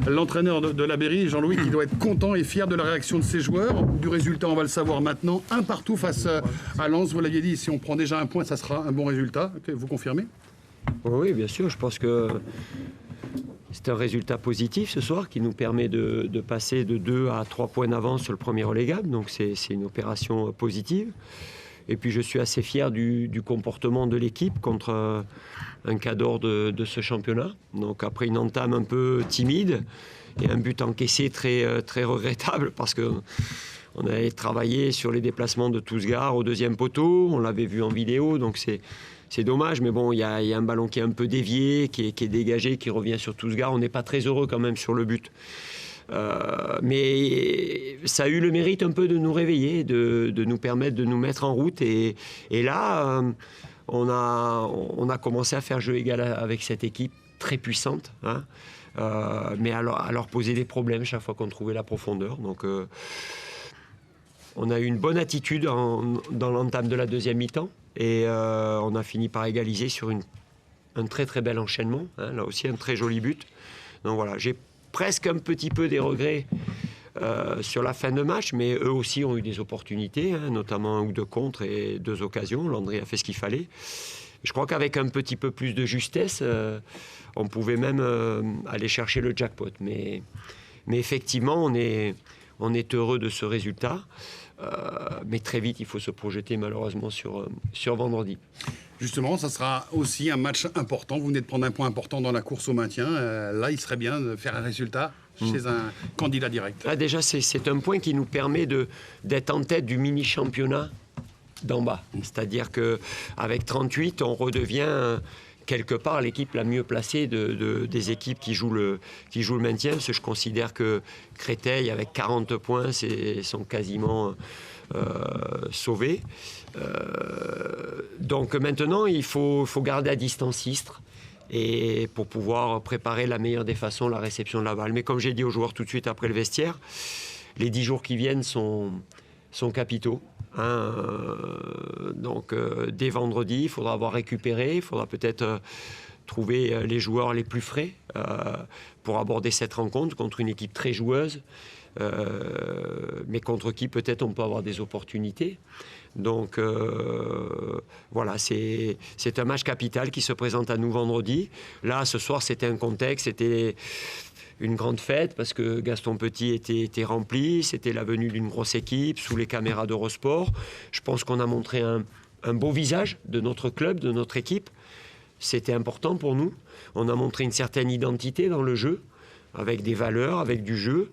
l'entraîneur de la Berry, Jean-Louis, qui doit être content et fier de la réaction de ses joueurs. Du résultat, on va le savoir maintenant. Un partout face à Lens, vous l'aviez dit, si on prend déjà un point, ça sera un bon résultat. Vous confirmez? Oui, bien sûr, je pense que c'est un résultat positif ce soir qui nous permet de passer de 2 à 3 points d'avance sur le premier relégable, donc c'est une opération positive. Et puis je suis assez fier du comportement de l'équipe contre un cadre de ce championnat. Donc après une entame un peu timide et un but encaissé très, très regrettable parce qu'on avait travaillé sur les déplacements de Tousgar au deuxième poteau, on l'avait vu en vidéo, donc c'est dommage, mais bon, il y a un ballon qui est un peu dévié, qui est dégagé, qui revient sur Tousgar. On n'est pas très heureux quand même sur le but. Mais ça a eu le mérite un peu de nous réveiller, de nous permettre de nous mettre en route. Et là, on a commencé à faire jeu égal avec cette équipe très puissante, hein, mais à leur poser des problèmes chaque fois qu'on trouvait la profondeur. Donc, on a eu une bonne attitude dans l'entame de la deuxième mi-temps. Et on a fini par égaliser sur un très très bel enchaînement, hein, là aussi un très joli but. Donc voilà, j'ai presque un petit peu des regrets sur la fin de match, mais eux aussi ont eu des opportunités, hein, notamment un ou deux contres et 2 occasions. Landry a fait ce qu'il fallait. Je crois qu'avec un petit peu plus de justesse, on pouvait même aller chercher le jackpot. Mais effectivement, on est heureux de ce résultat. Mais très vite, il faut se projeter malheureusement sur vendredi. Justement, ça sera aussi un match important. Vous venez de prendre un point important dans la course au maintien. Là, il serait bien de faire un résultat chez un candidat direct. Là, déjà, c'est un point qui nous permet d'être en tête du mini-championnat d'en bas. C'est-à-dire qu'avec 38, on redevient quelque part l'équipe la mieux placée des équipes qui jouent le maintien. Parce que je considère que Créteil, avec 40 points, sont quasiment sauvés. Donc maintenant, il faut garder à distance Istres et pour pouvoir préparer la meilleure des façons la réception de Laval. Mais comme j'ai dit aux joueurs tout de suite après le vestiaire, les 10 jours qui viennent sont capitaux. Hein, donc dès vendredi, il faudra avoir récupéré, il faudra peut-être trouver les joueurs les plus frais pour aborder cette rencontre contre une équipe très joueuse, mais contre qui peut-être on peut avoir des opportunités. Donc voilà, c'est un match capital qui se présente à nous vendredi. Là, ce soir, c'était un contexte, c'était une grande fête parce que Gaston Petit était rempli, c'était la venue d'une grosse équipe sous les caméras d'Eurosport. Je pense qu'on a montré un beau visage de notre club, de notre équipe. C'était important pour nous. On a montré une certaine identité dans le jeu, avec des valeurs, avec du jeu.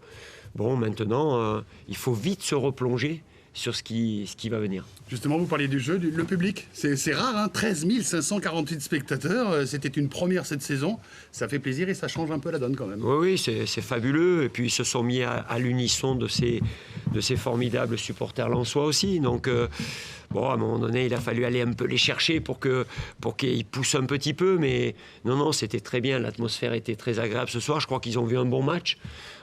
Bon, maintenant, il faut vite se replonger sur ce qui va venir. Justement, vous parliez du jeu, le public. C'est rare, hein, 13 548 spectateurs. C'était une première cette saison. Ça fait plaisir et ça change un peu la donne quand même. Oui, c'est fabuleux. Et puis, ils se sont mis à l'unisson de ces formidables supporters lensois aussi. Donc, bon, à un moment donné, il a fallu aller un peu les chercher pour qu'ils poussent un petit peu. Mais non, c'était très bien. L'atmosphère était très agréable ce soir. Je crois qu'ils ont vu un bon match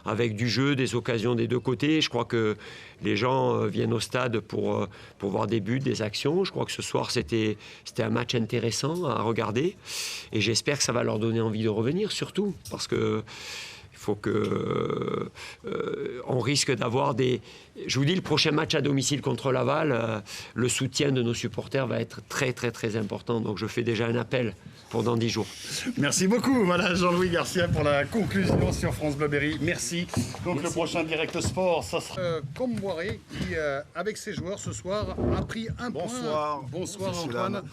avec du jeu, des occasions des deux côtés. Je crois que les gens viennent au stade pour voir des buts, des actions. Je crois que ce soir, c'était un match intéressant à regarder. Et j'espère que ça va leur donner envie de revenir, surtout. Parce que il faut que on risque d'avoir des... Je vous dis, le prochain match à domicile contre Laval, le soutien de nos supporters va être très, très, très important. Donc je fais déjà un appel pour dans 10 jours. Merci beaucoup, voilà Jean-Louis Garcia pour la conclusion sur France Bleu Berry. Merci. Donc le prochain Direct Sport, ça sera Comboiré qui, avec ses joueurs ce soir, a pris un point. Bonsoir Antoine.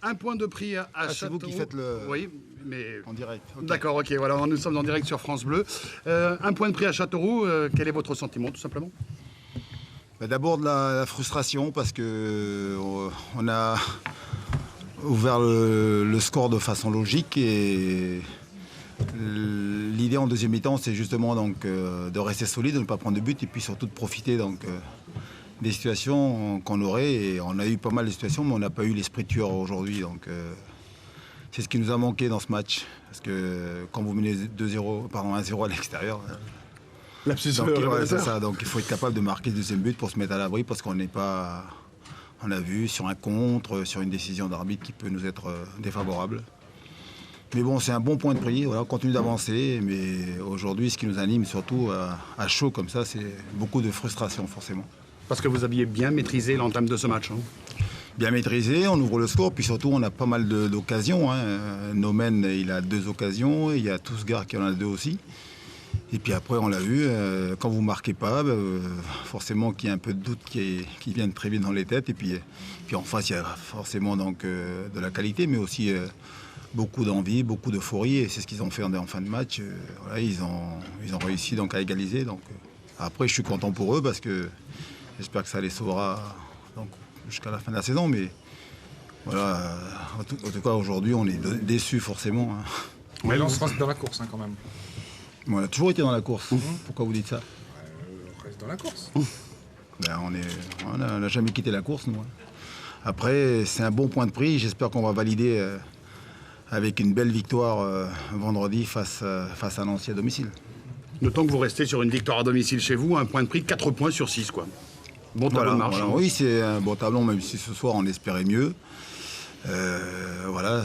Un point de prix à Châteauroux. C'est vous qui faites le... Oui, mais... En direct. Okay. D'accord, ok, voilà, nous sommes en direct sur France Bleu. Un point de prix à Châteauroux, quel est votre sentiment, tout simplement? D'abord de la frustration, parce que on a ouvert le score de façon logique et l'idée en deuxième mi-temps, c'est justement donc, de rester solide, de ne pas prendre de but et puis surtout de profiter donc, des situations qu'on aurait. Et on a eu pas mal de situations, mais on n'a pas eu l'esprit tueur aujourd'hui. Donc, c'est ce qui nous a manqué dans ce match. Parce que quand vous menez 1-0 à l'extérieur... Donc, c'est ça. Donc il faut être capable de marquer le deuxième but pour se mettre à l'abri parce qu'on n'est pas... On a vu sur un contre, sur une décision d'arbitre qui peut nous être défavorable. Mais bon, c'est un bon point de prix. Voilà, on continue d'avancer. Mais aujourd'hui, ce qui nous anime surtout à chaud comme ça, c'est beaucoup de frustration forcément. Parce que vous aviez bien maîtrisé l'entame de ce match. Bien maîtrisé, on ouvre le score, puis surtout on a pas mal d'occasions. Nomen, il a 2 occasions, il y a Tousgar qui en a 2 aussi. Et puis après, on l'a vu, quand vous ne marquez pas, forcément qu'il y a un peu de doute qui viennent très vite dans les têtes. Et puis en face, il y a forcément donc, de la qualité, mais aussi beaucoup d'envie, beaucoup d'euphorie. Et c'est ce qu'ils ont fait en fin de match. Voilà, ils ont réussi donc, à égaliser. Donc, après, je suis content pour eux parce que j'espère que ça les sauvera donc, jusqu'à la fin de la saison. Mais voilà, en tout cas, aujourd'hui, on est déçus forcément. Mais là, on se reste dans la course quand même. On a toujours été dans la course. Pourquoi vous dites ça? On reste dans la course. On n'a jamais quitté la course, nous. Après, c'est un bon point de prix. J'espère qu'on va valider avec une belle victoire vendredi face à Nancy à domicile. Notons que vous restez sur une victoire à domicile chez vous, un point de prix, 4 points sur 6. Quoi. Bon tableau de marche. Voilà. Oui, c'est un bon tableau, même si ce soir on espérait mieux. Voilà,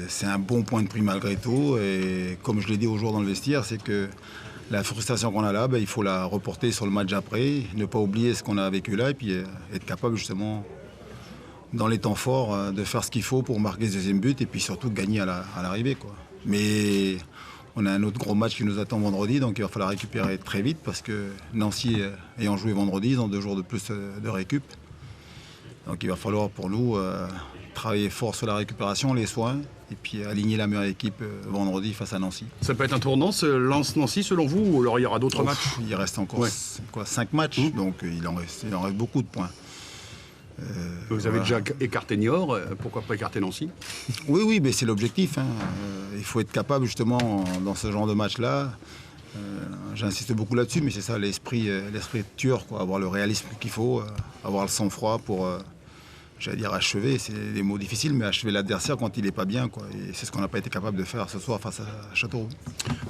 c'est un bon point de prix malgré tout. Et comme je l'ai dit aux joueurs dans le vestiaire, c'est que la frustration qu'on a là, il faut la reporter sur le match après, ne pas oublier ce qu'on a vécu là et puis être capable justement, dans les temps forts, de faire ce qu'il faut pour marquer ce deuxième but et puis surtout gagner à l'arrivée. Mais on a un autre gros match qui nous attend vendredi, donc il va falloir récupérer très vite parce que Nancy, ayant joué vendredi, ils ont 2 jours de plus de récup. Donc il va falloir pour nous travailler fort sur la récupération, les soins, et puis aligner la meilleure équipe vendredi face à Nancy. Ça peut être un tournant, ce Lens-Nancy selon vous, ou alors il y aura d'autres matchs? Il reste encore 5 matchs, donc il en reste beaucoup de points. Vous avez déjà écarté Niort, pourquoi pas écarter Nancy? Oui, mais c'est l'objectif. Il faut être capable justement dans ce genre de match-là. J'insiste beaucoup là-dessus, mais c'est ça l'esprit tueur, avoir le réalisme qu'il faut, avoir le sang-froid pour... j'allais dire achever, c'est des mots difficiles, mais achever l'adversaire quand il n'est pas bien. Et c'est ce qu'on n'a pas été capable de faire ce soir face à Châteauroux.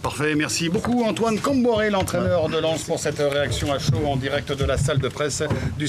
Parfait, merci beaucoup Antoine Comboiré, l'entraîneur de Lens, pour cette réaction à chaud en direct de la salle de presse du